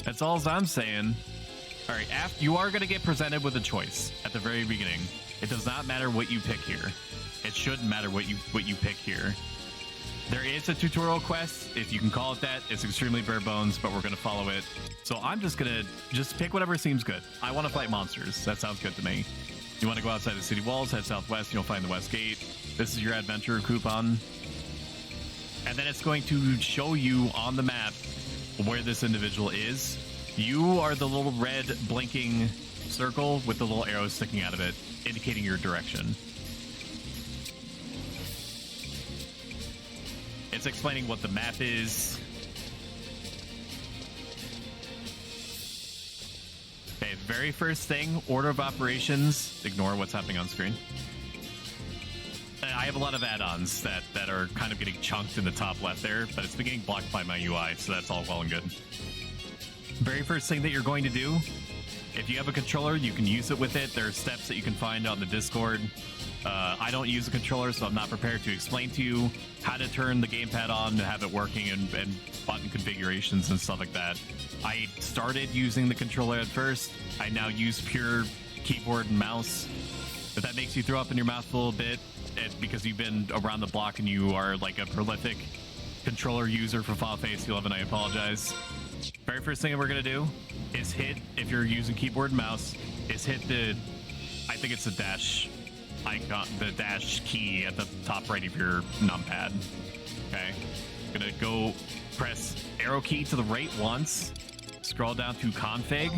That's all I'm saying. All right, you are going to get presented with a choice at the very beginning. It does not matter what you pick here. It shouldn't matter what you pick here. There is a tutorial quest, if you can call it that. It's extremely bare bones, but we're going to follow it. So I'm just going to pick whatever seems good. I want to fight monsters. That sounds good to me. You want to go outside the city walls, head southwest, you'll find the west gate. This is your adventure coupon. And then it's going to show you on the map where this individual is. You are the little red blinking circle with the little arrow sticking out of it, indicating your direction. It's explaining what the map is. Okay, very first thing, order of operations. Ignore what's happening on screen. I have a lot of add-ons that are kind of getting chunked in the top left there, but it's been getting blocked by my UI, so that's all well and good. Very first thing that you're going to do, if you have a controller, you can use it with it. There are steps that you can find on the Discord. I don't use a controller, so I'm not prepared to explain to you how to turn the gamepad on and have it working and button configurations and stuff like that. I started using the controller at first. I now use pure keyboard and mouse. If that makes you throw up in your mouth a little bit, it's because you've been around the block and you are like a prolific controller user for Final Fantasy 11, I apologize. Very first thing that we're going to do is hit, if you're using keyboard and mouse, is hit the, I think it's the dash icon, the dash key at the top right of your numpad. Okay. Gonna go press arrow key to the right once, scroll down to config,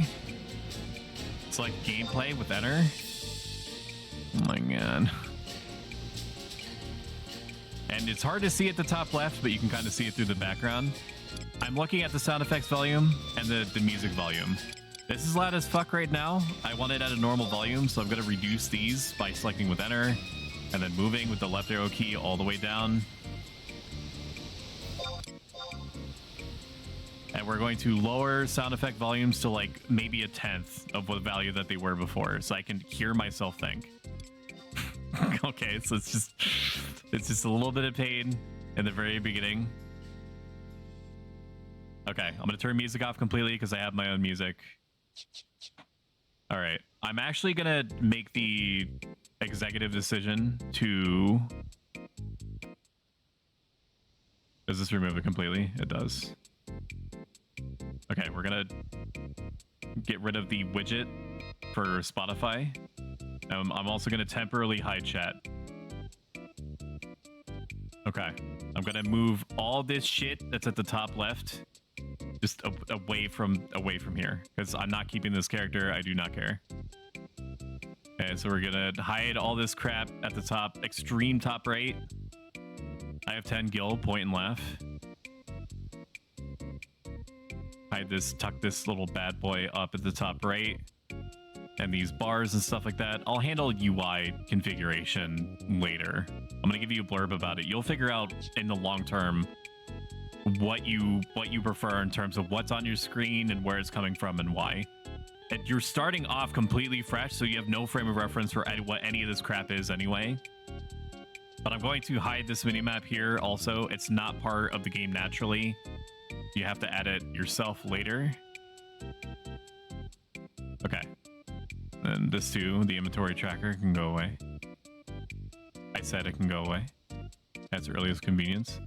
select gameplay with enter. Oh my god. And it's hard to see at the top left, but you can kind of see it through the background. I'm looking at the sound effects volume and the music volume. This is loud as fuck right now. I want it at a normal volume, so I'm going to reduce these by selecting with enter and then moving with the left arrow key all the way down. And we're going to lower sound effect volumes to like maybe a 1/10 of what value that they were before, so I can hear myself think. Okay, so it's just a little bit of pain in the very beginning. Okay, I'm gonna turn music off completely because I have my own music. All right, I'm actually gonna make the executive decision to... Does this remove it completely? It does. Okay, we're gonna get rid of the widget for Spotify. I'm also gonna temporarily hide chat. Okay, I'm gonna move all this shit that's at the top left just away from here, because I'm not keeping this character. I do not care. Okay, so we're gonna hide all this crap at the top, extreme top right. I have 10 gil, point and laugh. Hide this, tuck this little bad boy up at the top right. And these bars and stuff like that. I'll handle UI configuration later. I'm gonna give you a blurb about it. You'll figure out in the long term what you prefer in terms of what's on your screen and where it's coming from and why. And you're starting off completely fresh, so you have no frame of reference for what any of this crap is anyway. But I'm going to hide this minimap here also. It's not part of the game naturally. You have to add it yourself later. Okay. And this too, the inventory tracker can go away. I said it can go away. As early as convenience.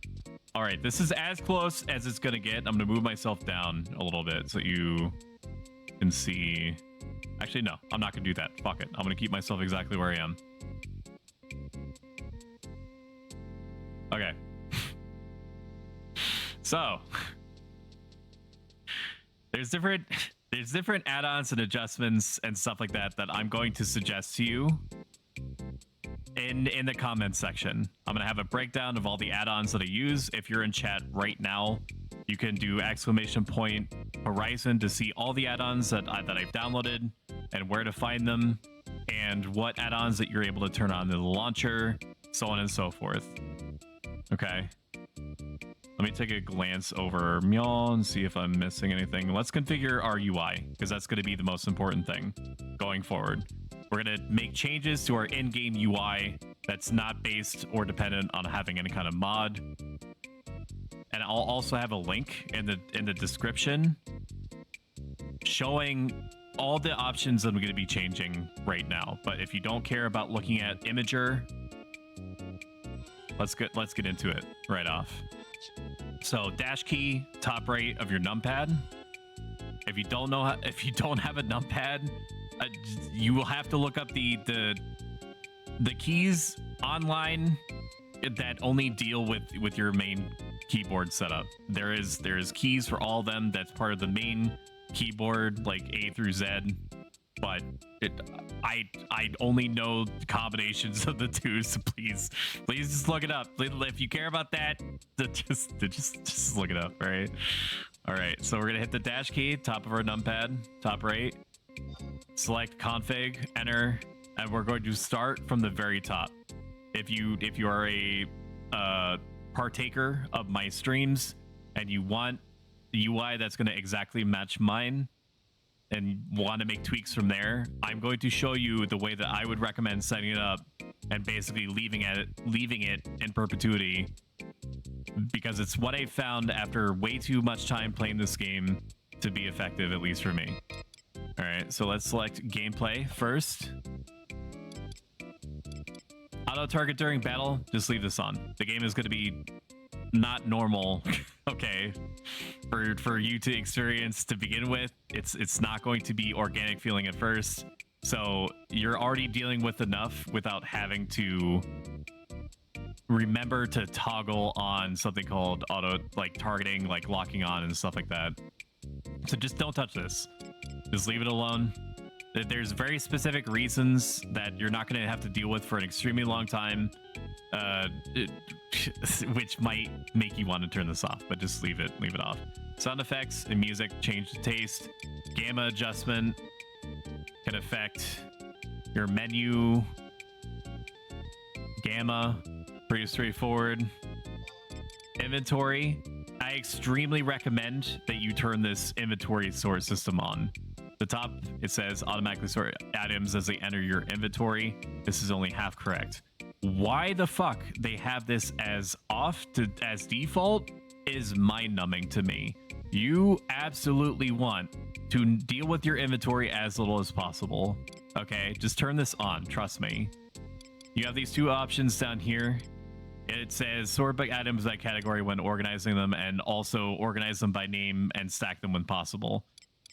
All right, this is as close as it's gonna get. I'm gonna move myself down a little bit so you can see. Actually, no, I'm not gonna do that. Fuck it. I'm gonna keep myself exactly where I am. Okay. So there's different add-ons and adjustments and stuff like that that I'm going to suggest to you in the comments section. I'm gonna have a breakdown of all the add-ons that I use. If you're in chat right now, you can do !Horizon to see all the add-ons that I've downloaded and where to find them and what add-ons that you're able to turn on in the launcher, so on and so forth. Okay. Let me take a glance over Mjol and see if I'm missing anything. Let's configure our UI, because that's going to be the most important thing going forward. We're going to make changes to our in-game UI that's not based or dependent on having any kind of mod. And I'll also have a link in the description showing all the options that I'm going to be changing right now. But if you don't care about looking at Imager, let's get into it right off. So dash key, top right of your numpad. If you don't have a numpad, you will have to look up the keys online that only deal with your main keyboard setup. There is keys for all of them. That's part of the main keyboard, like A through Z. But I only know combinations of the two, so please just look it up. If you care about that, just look it up. All right. So we're gonna hit the dash key, top of our numpad, top right. Select config, enter, and we're going to start from the very top. If you are a partaker of my streams and you want the UI that's going to exactly match mine and want to make tweaks from there, I'm going to show you the way that I would recommend setting it up and basically leaving it in perpetuity, because it's what I found after way too much time playing this game to be effective, at least for me. All right, so let's select gameplay first. Auto target during battle, just leave this on. The game is going to be not normal, okay, for you to experience to begin with. It's not going to be organic feeling at first, so you're already dealing with enough without having to remember to toggle on something called auto, like targeting, like locking on and stuff like that. So just don't touch this. Just leave it alone. There's very specific reasons that you're not going to have to deal with for an extremely long time, which might make you want to turn this off, but just leave it off. Sound effects and music, change the taste. Gamma adjustment can affect your menu. Gamma, pretty straightforward. Inventory, I extremely recommend that you turn this inventory sort system on. The top, it says automatically sort items as they enter your inventory. This is only half correct. Why the fuck they have this as off as default is mind-numbing to me. You absolutely want to deal with your inventory as little as possible. Okay, just turn this on, trust me. You have these two options down here. It says sort by items by category when organizing them, and also organize them by name and stack them when possible.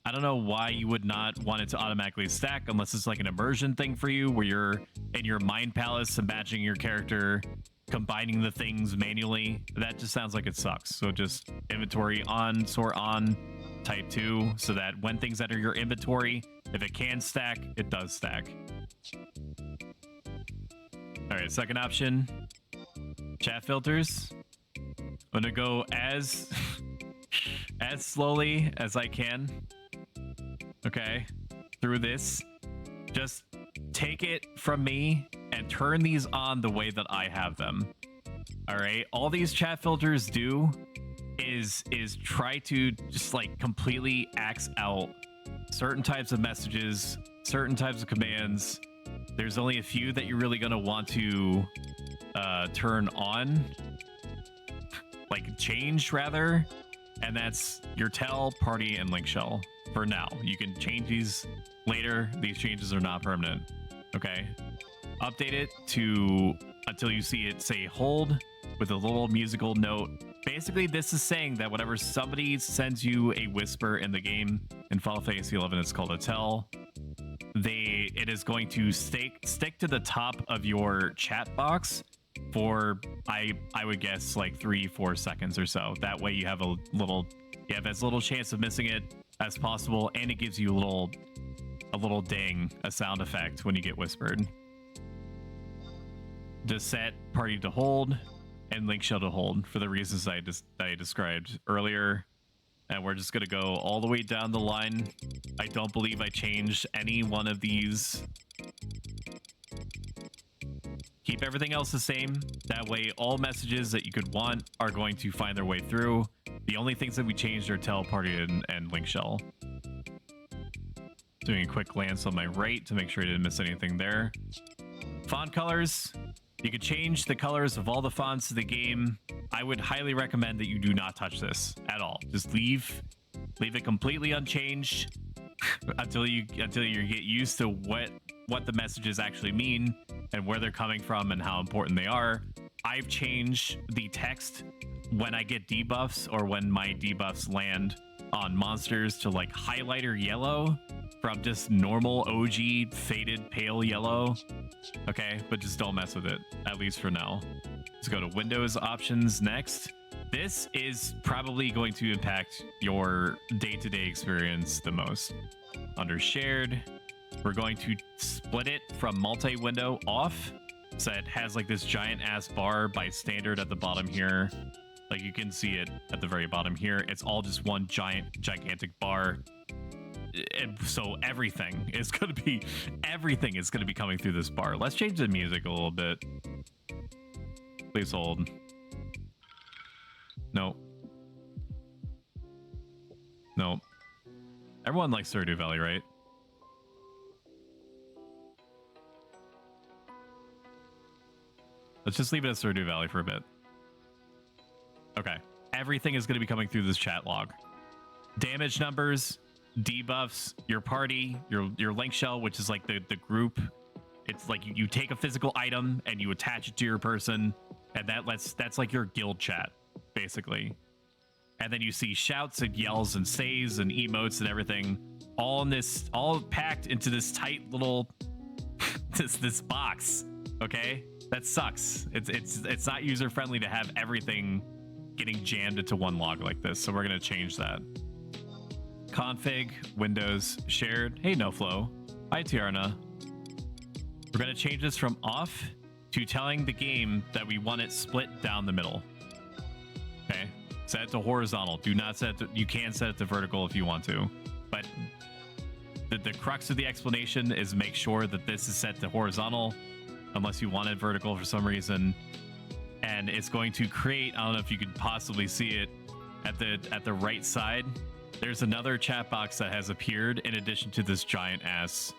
I don't know why you would not want it to automatically stack unless it's like an immersion thing for you where you're in your mind palace imagining your character combining the things manually. That just sounds like it sucks. So just inventory on, sort on, type 2, so that when things enter your inventory, if it can stack, it does stack. All right, second option, chat filters. I'm gonna go as slowly as I can. Okay, through this, just take it from me and turn these on the way that I have them. All right, all these chat filters do is try to just like completely axe out certain types of messages, certain types of commands. There's only a few that you're really gonna want to turn on, like change rather, and that's your tell, party, and link shell. For now, you can change these later. These changes are not permanent. Okay, update it to until you see it say hold with a little musical note. Basically, this is saying that whenever somebody sends you a whisper in the game, in Final Fantasy 11 it's called a tell, it is going to stick to the top of your chat box for I would guess like 3-4 seconds or so. That way you have as little chance of missing it as possible, and it gives you a little ding, a sound effect when you get whispered. Just set party to hold and link shell to hold for the reasons I described earlier. And we're just gonna go all the way down the line. I don't believe I changed any one of these. Keep everything else the same. That way all messages that you could want are going to find their way through. The only things that we changed are tell, party, and link shell. Doing a quick glance on my right to make sure I didn't miss anything there. Font colors. You could change the colors of all the fonts of the game. I would highly recommend that you do not touch this at all. Just leave it completely unchanged. until you get used to what the messages actually mean and where they're coming from and how important they are. I've changed the text when I get debuffs or when my debuffs land on monsters to like highlighter yellow from just normal OG faded pale yellow. Okay, but just don't mess with it, at least for now. Let's go to Windows options next. This is probably going to impact your day-to-day experience the most. Under shared, we're going to split it from multi-window off, so it has like this giant ass bar by standard at the bottom here. Like you can see it at the very bottom here. It's all just one gigantic bar. So everything is going to be coming through this bar. Let's change the music a little bit. Please hold. Nope. Nope. Everyone likes Stardew Valley, right? Let's just leave it at Stardew Valley for a bit. Okay. Everything is going to be coming through this chat log. Damage numbers, debuffs, your party, your link shell, which is like the group. It's like you take a physical item and you attach it to your person, and that's like your guild chat, basically. And then you see shouts and yells and says and emotes and everything, all packed into this tight little this box. Okay, that sucks. It's not user friendly to have everything getting jammed into one log like this. So we're gonna change that. Config, Windows, shared. Hey, NoFlow. Hi, Tiarna. We're going to change this from off to telling the game that we want it split down the middle. Okay. Set it to horizontal. Do not set it to, you can set it to vertical if you want to. But the crux of the explanation is make sure that this is set to horizontal unless you want it vertical for some reason. And it's going to create, I don't know if you could possibly see it at the right side. There's another chat box that has appeared in addition to this giant ass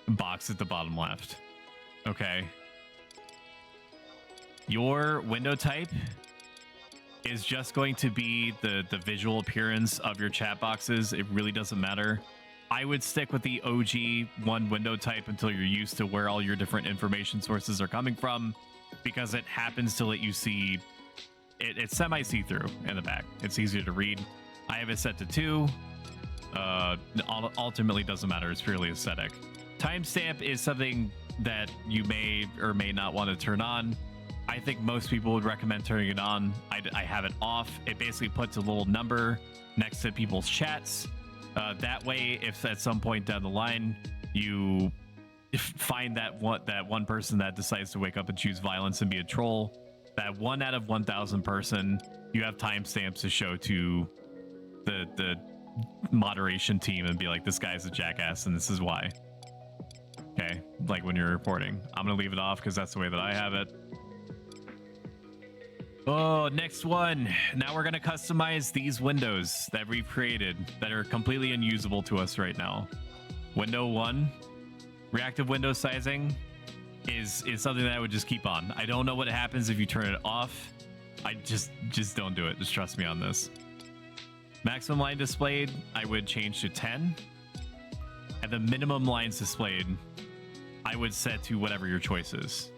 box at the bottom left. Okay. Your window type is just going to be the visual appearance of your chat boxes. It really doesn't matter. I would stick with the OG one window type until you're used to where all your different information sources are coming from, because it happens to let you see it's semi see-through in the back. It's easier to read. I have it set to 2. Ultimately doesn't matter. It's purely aesthetic. Timestamp is something that you may or may not want to turn on. I think most people would recommend turning it on. I have it off. It basically puts a little number next to people's chats. That way, if at some point down the line you find that one person that decides to wake up and choose violence and be a troll, that 1 out of 1,000 person, you have timestamps to show to the moderation team and be like, this guy's a jackass and this is why. Okay, like when you're reporting. I'm gonna leave it off because that's the way that I have it. Oh, next one. Now we're gonna customize these windows that we've created that are completely unusable to us right now. Window 1, reactive window sizing is something that I would just keep on. I don't know what happens if you turn it off. I just don't do it. Just trust me on this. Maximum line displayed, I would change to 10. And the minimum lines displayed, I would set to whatever your choice is.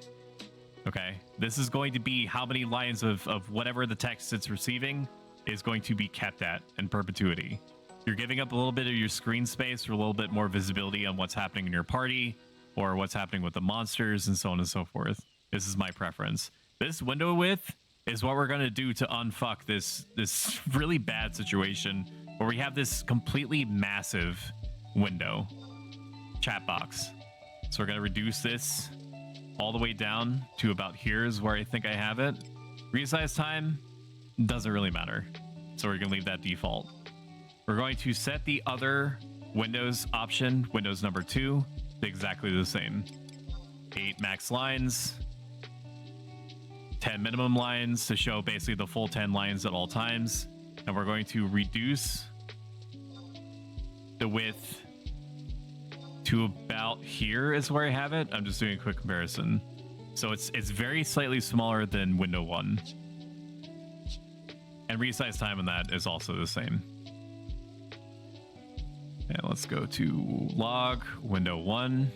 Okay, this is going to be how many lines of whatever the text it's receiving is going to be kept at in perpetuity. You're giving up a little bit of your screen space for a little bit more visibility on what's happening in your party or what's happening with the monsters and so on and so forth. This is my preference. This window width is what we're going to do to unfuck this really bad situation where we have this completely massive window chat box. So we're going to reduce this all the way down to about here is where I think I have it. Resize time doesn't really matter. So we're going to leave that default. We're going to set the other Windows option, Windows number 2, to exactly the same. 8 max lines, 10 minimum lines to show basically the full 10 lines at all times. And we're going to reduce the width to about here is where I have it. I'm just doing a quick comparison. So it's very slightly smaller than window 1. And resize time on that is also the same. And let's go to log, window 1.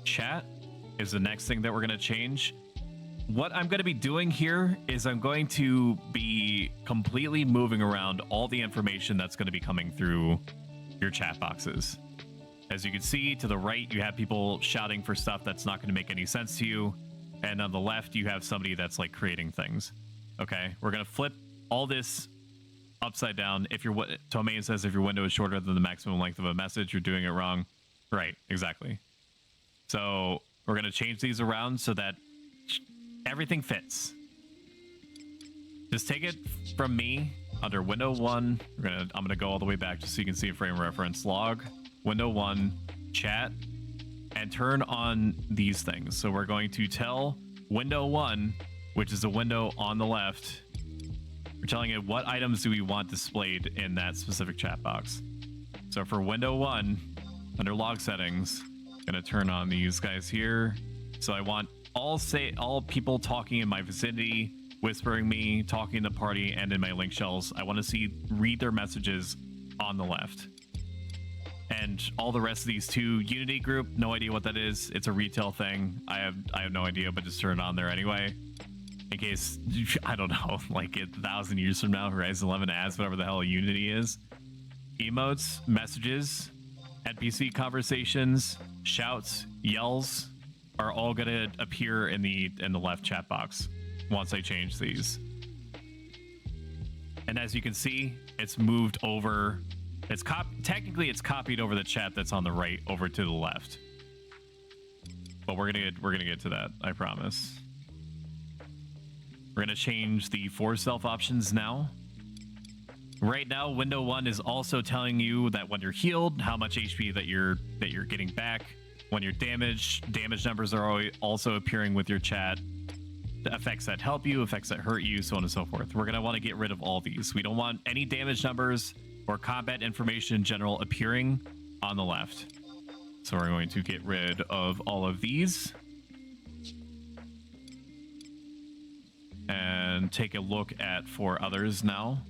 Chat is the next thing that we're going to change. What I'm going to be doing here is I'm going to be completely moving around all the information that's going to be coming through your chat boxes. As you can see, to the right, you have people shouting for stuff that's not going to make any sense to you. And on the left, you have somebody that's like creating things. Okay, we're going to flip all this upside down. If your Tomain says if your window is shorter than the maximum length of a message, you're doing it wrong. Right, exactly. So we're going to change these around so that everything fits. Just take it from me under window 1. I'm going to go all the way back just so you can see a frame reference. Log, window 1, chat, and turn on these things. So we're going to tell window 1, which is a window on the left, we're telling it what items do we want displayed in that specific chat box. So for window 1, under log settings, I'm going to turn on these guys here. So I want all people talking in my vicinity, whispering me, talking in the party, and in my link shells. I want to read their messages on the left. And all the rest of these two, Unity group, no idea what that is. It's a retail thing. I have no idea, but just turn it on there anyway. In case, I don't know, like 1,000 years from now, Horizon 11 adds whatever the hell Unity is. Emotes, messages, NPC conversations, shouts, yells are all going to appear in the left chat box once I change these. And as you can see, it's moved over. Technically it's copied over the chat that's on the right over to the left. But we're gonna get to that, I promise. We're gonna change the for self options now. Right now, window 1 is also telling you that when you're healed, how much HP that you're getting back. When you're damaged, damage numbers are also appearing with your chat. The effects that help you, effects that hurt you, so on and so forth. We're going to want to get rid of all these. We don't want any damage numbers or combat information in general appearing on the left. So we're going to get rid of all of these. And take a look at for others now.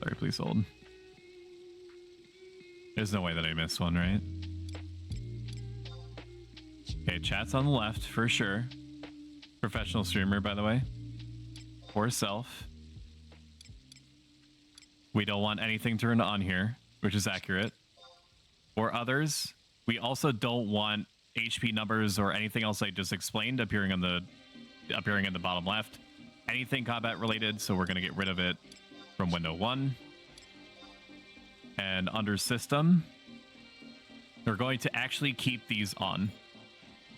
Sorry, please hold. There's no way that I missed one, right? Okay, chat's on the left for sure. Professional streamer, by the way. For self. We don't want anything turned on here, which is accurate. For others, we also don't want HP numbers or anything else I just explained appearing in the bottom left. Anything combat related, so we're going to get rid of it from window 1. And under system, we're going to actually keep these on.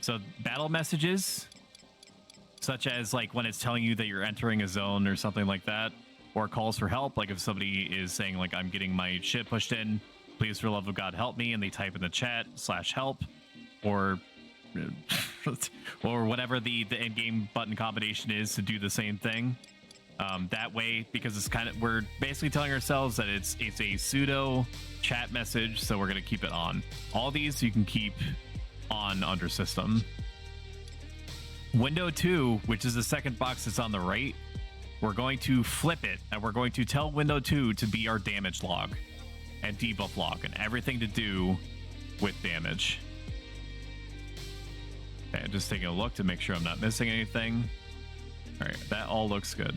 So battle messages, such as like when it's telling you that you're entering a zone or something like that, or calls for help, like if somebody is saying like I'm getting my shit pushed in, please for the love of God help me, and they type in the chat /help, or or whatever the in-game button combination is to do the same thing. That way, because it's we're basically telling ourselves that it's a pseudo chat message, so we're going to keep it on. All these you can keep on under system. Window 2, which is the second box that's on the right, we're going to flip it, and we're going to tell window 2 to be our damage log and debuff log and everything to do with damage. Okay, just taking a look to make sure I'm not missing anything. All right, that all looks good.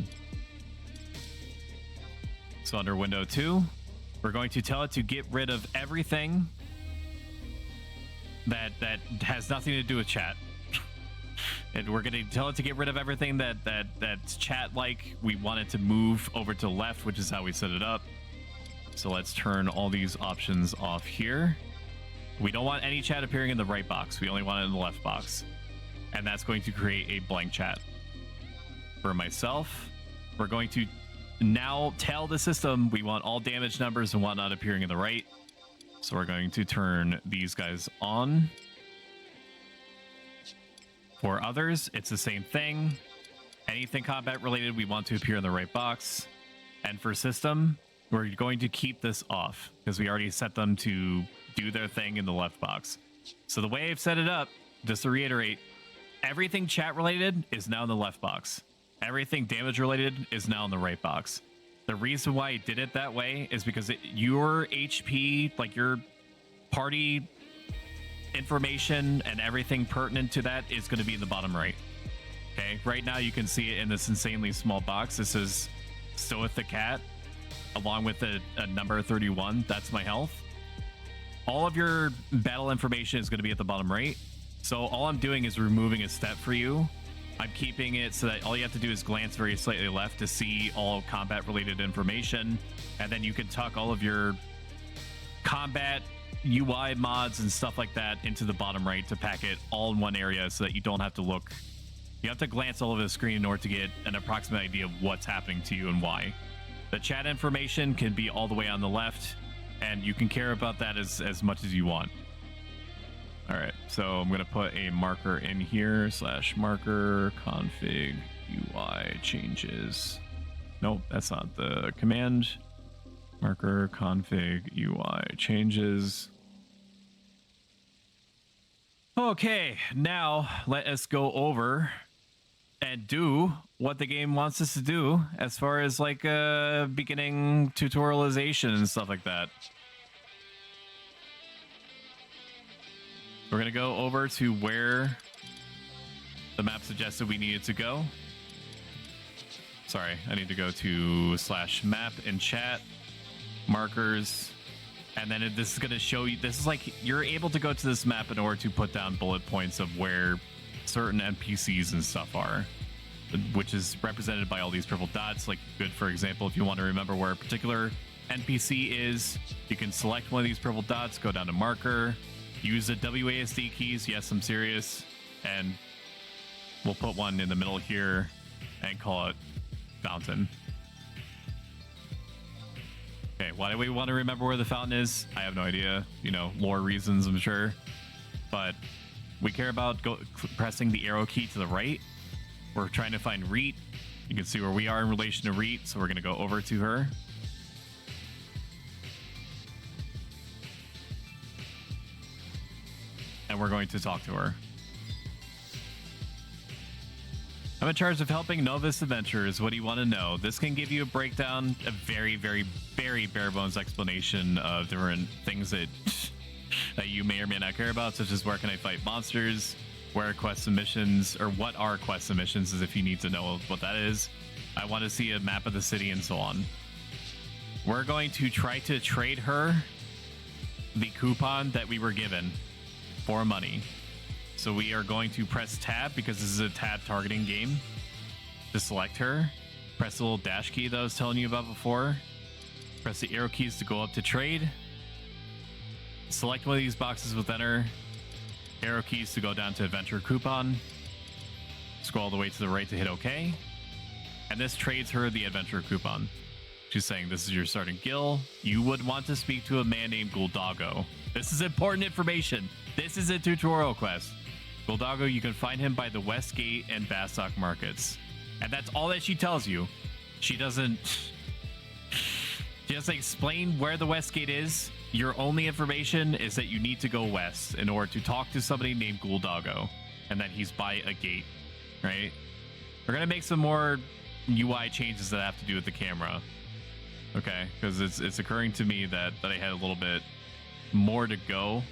So under window 2, we're going to tell it to get rid of everything that has nothing to do with chat. And we're going to tell it to get rid of everything that's chat-like. We want it to move over to the left, which is how we set it up. So let's turn all these options off here. We don't want any chat appearing in the right box. We only want it in the left box. And that's going to create a blank chat. For myself, we're going to now tell the system we want all damage numbers and whatnot appearing in the right. So we're going to turn these guys on. For others, it's the same thing. Anything combat related, we want to appear in the right box. And for system, we're going to keep this off because we already set them to do their thing in the left box. So the way I've set it up, just to reiterate, everything chat related is now in the left box. Everything damage related is now in the right box. The reason why I did it that way is because your HP, like your party information and everything pertinent to that is going to be in the bottom right. Okay, right now you can see it in this insanely small box. This is Stoeth the cat, along with a number 31. That's my health. All of your battle information is going to be at the bottom right. So all I'm doing is removing a step for you. I'm keeping it so that all you have to do is glance very slightly left to see all combat related information. And then you can tuck all of your combat UI mods and stuff like that into the bottom right to pack it all in one area so that you don't have to look. You have to glance all over the screen in order to get an approximate idea of what's happening to you and why. The chat information can be all the way on the left, and you can care about that as much as you want. All right, so I'm going to put a marker in here, /marker config UI changes. Nope, that's not the command. Marker config UI changes. Okay, now let us go over and do what the game wants us to do as far as like beginning tutorialization and stuff like that. We're going to go over to where the map suggested we needed to go. Sorry, I need to go to /map in chat, markers, and then this is going to show you, this is like, you're able to go to this map in order to put down bullet points of where certain NPCs and stuff are, which is represented by all these purple dots. Like, good, for example, if you want to remember where a particular NPC is, you can select one of these purple dots, go down to marker, use the WASD keys, yes, I'm serious, and we'll put one in the middle here and call it fountain. Okay, why do we want to remember where the fountain is? I have no idea. You know, lore reasons, I'm sure. But we care about pressing the arrow key to the right. We're trying to find Reet. You can see where we are in relation to Reet, so we're going to go over to her. And we're going to talk to her. I'm in charge of helping novice adventurers. What do you want to know? This can give you a breakdown, a very, very, very bare bones explanation of different things that you may or may not care about, such as where can I fight monsters, where are quest submissions, or what are quest submissions, as if you need to know what that is. I want to see a map of the city and so on. We're going to try to trade her the coupon that we were given for money. So we are going to press tab, because this is a tab targeting game, to select her. Press the little dash key that I was telling you about before. Press the arrow keys to go up to trade. Select one of these boxes within her. Arrow keys to go down to adventure coupon. Scroll all the way to the right to hit OK. And this trades her the adventure coupon. She's saying, this is your starting guild. You would want to speak to a man named Guldago. This is important information. This is a tutorial quest. Guldago, you can find him by the West Gate and Bastok markets. And that's all that she tells you. She doesn't explain where the West Gate is. Your only information is that you need to go west in order to talk to somebody named Guldago, and that he's by a gate, right? We're going to make some more UI changes that have to do with the camera. Okay, because it's occurring to me that I had a little bit more to go.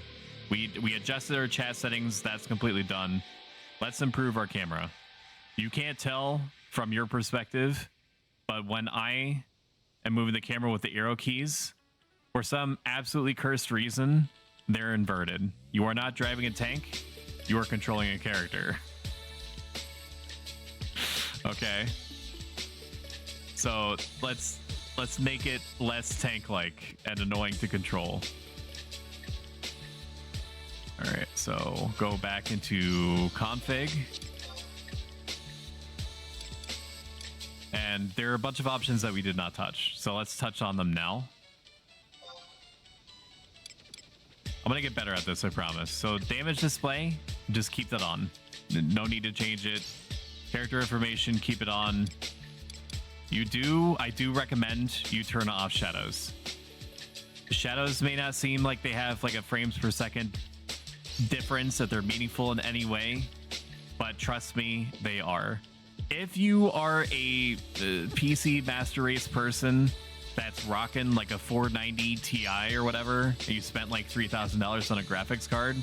We adjusted our chat settings. That's completely done. Let's improve our camera. You can't tell from your perspective, but when I am moving the camera with the arrow keys, for some absolutely cursed reason, they're inverted. You are not driving a tank. You are controlling a character. Okay. So let's make it less tank-like and annoying to control. All right, so go back into config. And there are a bunch of options that we did not touch. So let's touch on them now. I'm going to get better at this, I promise. So damage display, just keep that on. No need to change it. Character information, keep it on. I do recommend you turn off shadows. Shadows may not seem like they have like a frames per second difference, that they're meaningful in any way, but trust me, they are. If you are a PC Master Race person that's rocking like a 490 Ti or whatever, and you spent like $3,000 on a graphics card,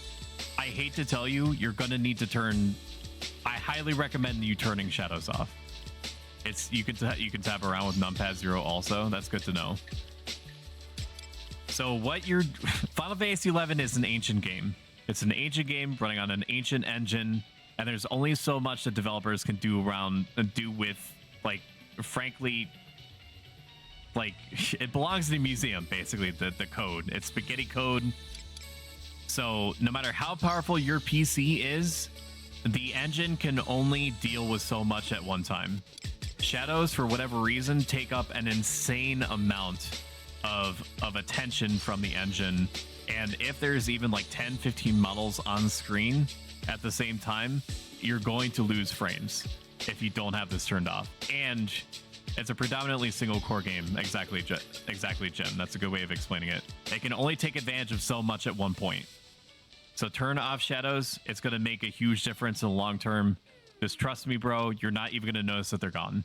I hate to tell you, you're gonna need to turn. I highly recommend you turning shadows off. You can tap around with numpad 0 also. That's good to know. So Final Fantasy XI is an ancient game. It's an ancient game running on an ancient engine, and there's only so much that developers can do with, like, frankly, like, it belongs in a museum, basically, the code. It's spaghetti code. So no matter how powerful your PC is, the engine can only deal with so much at one time. Shadows, for whatever reason, take up an insane amount of attention from the engine. And if there's even like 10, 15 models on screen at the same time, you're going to lose frames if you don't have this turned off. And it's a predominantly single core game. Exactly, Jen. That's a good way of explaining it. It can only take advantage of so much at one point. So turn off shadows. It's going to make a huge difference in the long term. Just trust me, bro. You're not even going to notice that they're gone.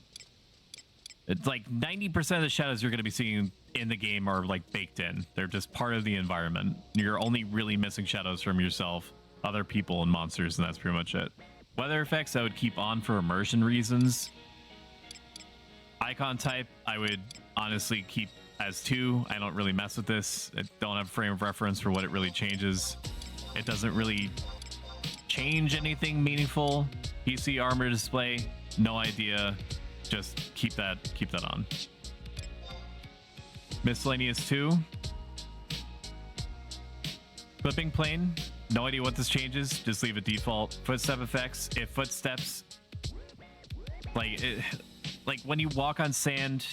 It's like 90% of the shadows you're going to be seeing in the game are like baked in. They're just part of the environment. You're only really missing shadows from yourself, other people, and monsters, and that's pretty much it. Weather effects I would keep on for immersion reasons. Icon type I would honestly keep as 2. I don't really mess with this. I don't have a frame of reference for what it really changes. It doesn't really change anything meaningful. PC armor display, no idea. Just keep that on. Miscellaneous 2. Clipping plane, no idea what this changes. Just leave it default. Footstep effects. If footsteps, like when you walk on sand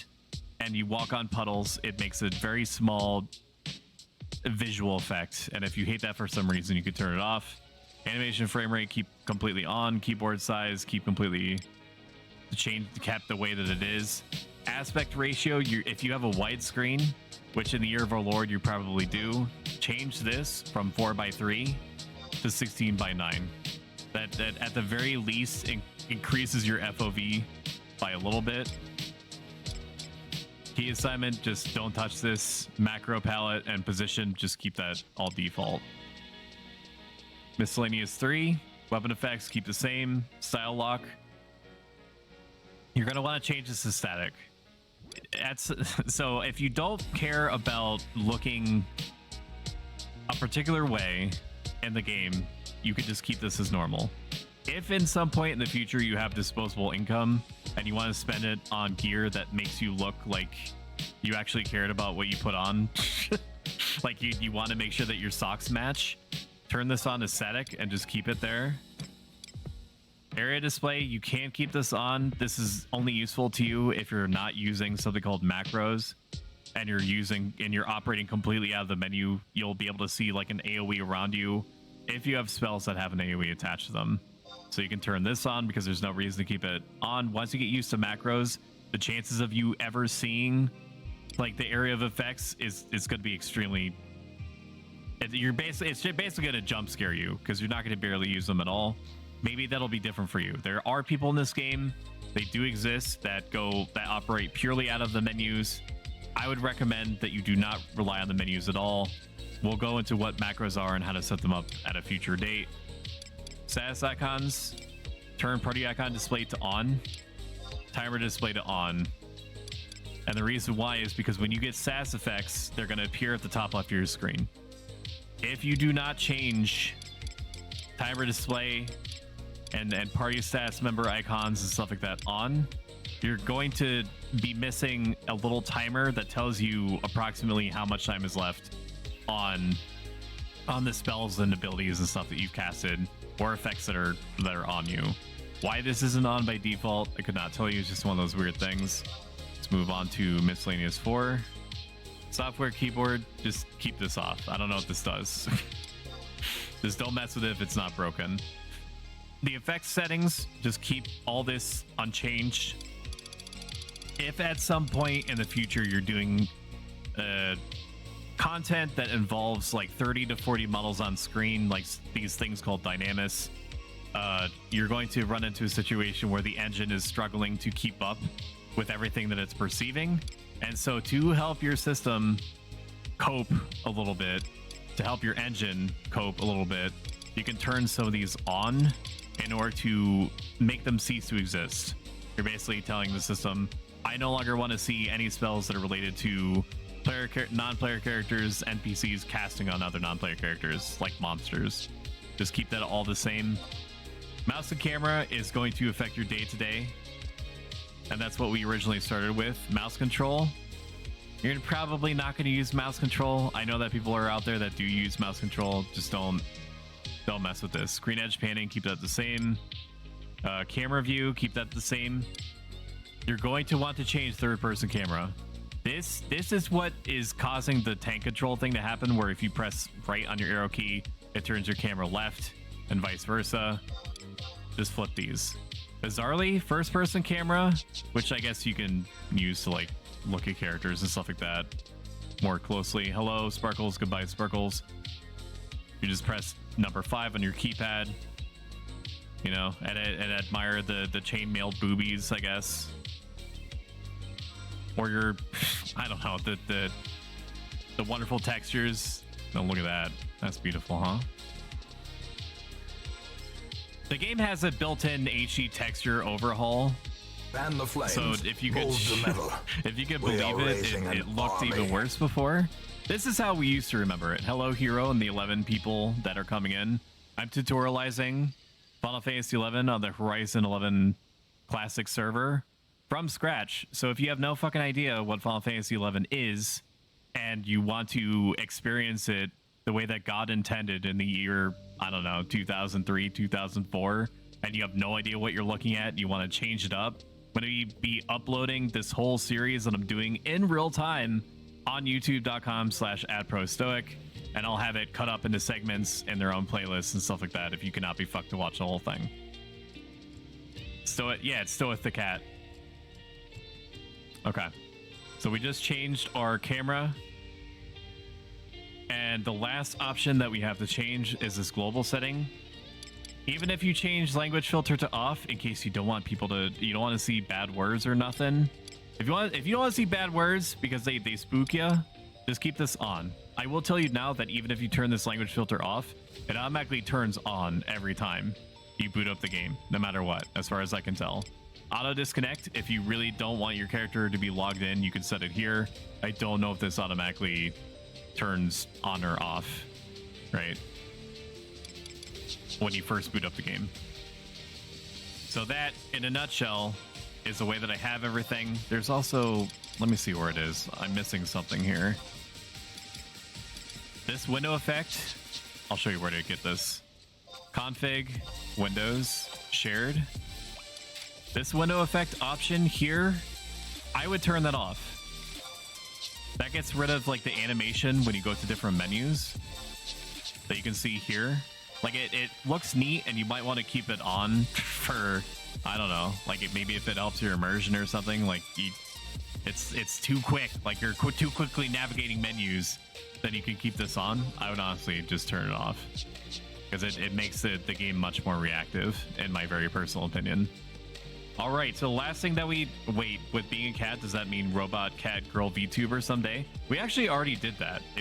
and you walk on puddles, it makes a very small visual effect, and if you hate that for some reason, you could turn it off. Animation frame rate, keep completely on. Keyboard size, keep completely kept the way that it is. Aspect ratio, if you have a widescreen, which in the year of our Lord you probably do, change this from 4:3 to 16:9. That at the very least increases your FOV by a little bit. Key assignment, just don't touch this. Macro palette and position, just keep that all default. Miscellaneous 3. Weapon effects, keep the same. Style lock. You're going to want to change this to static. So if you don't care about looking a particular way in the game, you could just keep this as normal. If in some point in the future you have disposable income and you want to spend it on gear that makes you look like you actually cared about what you put on, like you want to make sure that your socks match, turn this on to static and just keep it there. Area display, you can keep this on. This is only useful to you if you're not using something called macros and you're operating completely out of the menu. You'll be able to see like an AoE around you if you have spells that have an AoE attached to them. So you can turn this on because there's no reason to keep it on. Once you get used to macros, the chances of you ever seeing like the area of effects is going to be extremely. It's basically going to jump scare you because you're not going to barely use them at all. Maybe that'll be different for you. There are people in this game, they do exist, that operate purely out of the menus. I would recommend that you do not rely on the menus at all. We'll go into what macros are and how to set them up at a future date. Status icons, turn party icon display to on, timer display to on. And the reason why is because when you get status effects, they're going to appear at the top left of your screen. If you do not change timer display and party status member icons and stuff like that on, you're going to be missing a little timer that tells you approximately how much time is left on the spells and abilities and stuff that you've casted or effects that are on you. Why this isn't on by default, I could not tell you. It's just one of those weird things. Let's move on to miscellaneous 4. Software keyboard, just keep this off. I don't know what this does. Just don't mess with it if it's not broken. The effects settings, just keep all this unchanged. If at some point in the future you're doing content that involves like 30 to 40 models on screen, like these things called dynamis, you're going to run into a situation where the engine is struggling to keep up with everything that it's perceiving. And so to help your system cope a little bit, to help your engine cope a little bit, you can turn some of these on in order to make them cease to exist. You're basically telling the system, I no longer want to see any spells that are related to non-player characters, NPCs casting on other non-player characters, like monsters. Just keep that all the same. Mouse and camera is going to affect your day-to-day, and that's what we originally started with. Mouse control, you're probably not going to use mouse control. I know that people are out there that do use mouse control. Just don't mess with this. Screen edge panning, keep that the same. Camera view, keep that the same. You're going to want to change third-person camera. This is what is causing the tank control thing to happen, where if you press right on your arrow key, it turns your camera left, and vice versa. Just flip these. Bizarrely, first-person camera, which I guess you can use to like look at characters and stuff like that more closely. Hello, Sparkles. Goodbye, Sparkles. You just press number 5 on your keypad, you know, and admire the chainmail boobies, I guess. Or your, I don't know, the wonderful textures. Oh, look at that. That's beautiful, huh? The game has a built-in HD texture overhaul. Fan the flames, so if you could, if you could We believe are it, raising it an looked army. even worse before. This is how we used to remember it. Hello, Hero, and the 11 people that are coming in. I'm tutorializing Final Fantasy 11 on the Horizon 11 Classic server from scratch. So if you have no fucking idea what Final Fantasy 11 is, and you want to experience it the way that God intended in the year, I don't know, 2003, 2004, and you have no idea what you're looking at, and you want to change it up, I'm going to be uploading this whole series that I'm doing in real time on youtube.com/adprostoic, and I'll have it cut up into segments in their own playlists and stuff like that if you cannot be fucked to watch the whole thing. Yeah, it's still with the cat. Okay, so we just changed our camera, and the last option that we have to change is this global setting. Even if you change language filter to off, in case you don't want people to, you don't want to see bad words or nothing. If you don't want to see bad words because they spook you, just keep this on. I will tell you now that even if you turn this language filter off, it automatically turns on every time you boot up the game, no matter what, as far as I can tell. Auto disconnect, if you really don't want your character to be logged in, you can set it here. I don't know if this automatically turns on or off, right, when you first boot up the game. So that, in a nutshell, is the way that I have everything. There's also, let me see where it is. I'm missing something here. This window effect, I'll show you where to get this. Config, Windows, shared. This window effect option here, I would turn that off. That gets rid of like the animation when you go to different menus that you can see here. Like it looks neat, and you might want to keep it on for, I don't know, like maybe if it helps your immersion or something. Like it's too quick, like you're too quickly navigating menus, then you can keep this on. I would honestly just turn it off, because it makes the game much more reactive, in my very personal opinion. All right, so the last thing that we, wait, with being a cat, does that mean robot cat girl VTuber someday? We actually already did that.